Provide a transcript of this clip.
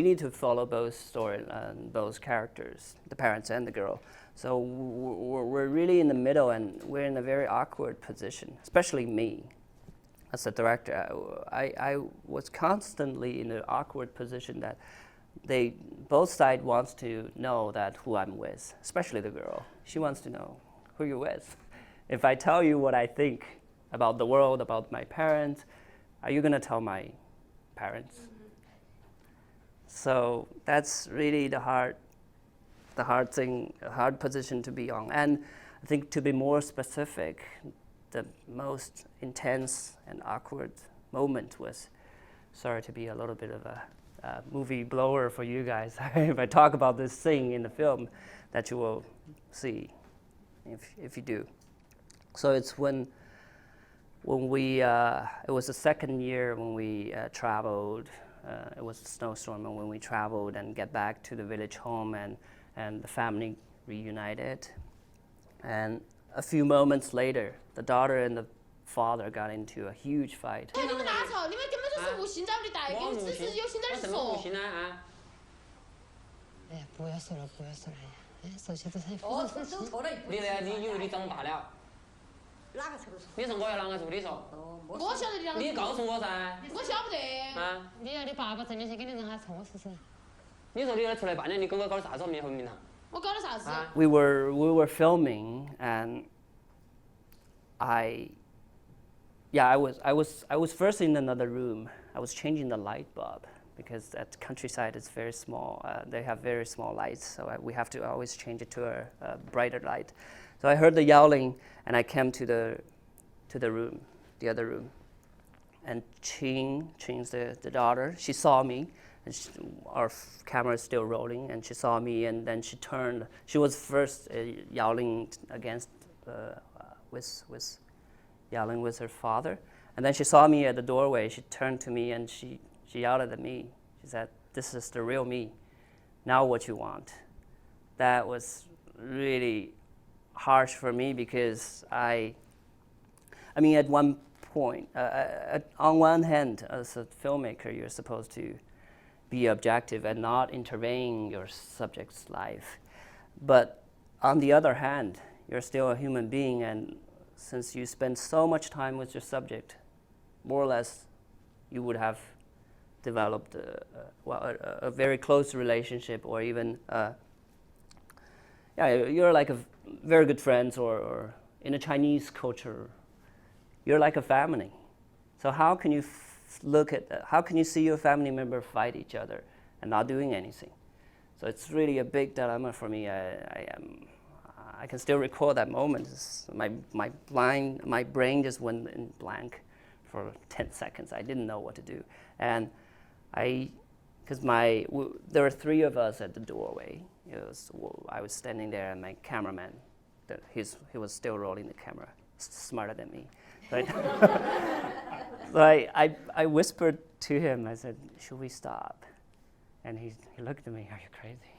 need to follow both both characters, the parents and the girl. So we're really in the middle, and we're in a very awkward position, especially me. As a director, I was constantly in an awkward position that both sides wants to know that who I'm with, especially the girl. She wants to know who you're with. If I tell you what I think about the world, about my parents, are you gonna tell my parents? Mm-hmm. So that's really the hard position to be on. And I think to be more specific, the most intense and awkward moment was, sorry to be a little bit of a movie blower for you guys, if I talk about this thing in the film that you will see if you do. So it's when we, it was the second year when we traveled, it was a snowstorm, and when we traveled and get back to the village home and the family reunited. And a few moments later, the daughter and the father got into a huge fight. We were filming, and I was first in another room. I was changing the light bulb because at countryside it's very small. They have very small lights, so we have to always change it to a brighter light. So I heard the yelling, and I came to the room, the other room, and Qing's the daughter. She saw me, and our camera is still rolling, and she saw me, and then she turned. She was first yelling against with yelling with her father, and then she saw me at the doorway. She turned to me and she yelled at me. She said, "This is the real me. Now what you want?" That was really harsh for me because I mean, at one point, on one hand, as a filmmaker, you're supposed to be objective and not intervene in your subject's life. But on the other hand, you're still a human being, and since you spend so much time with your subject, more or less, you would have developed a very close relationship, or even, you're like a very good friends, or in a Chinese culture, you're like a family. So how can you how can you see your family member fight each other and not doing anything? So it's really a big dilemma for me. I can still recall that moment. My brain just went in blank for 10 seconds. I didn't know what to do. And because there were three of us at the doorway. I was standing there, and my cameraman, he was still rolling the camera, smarter than me. Right? So I whispered to him, I said, "Should we stop?" And he looked at me, "Are you crazy?"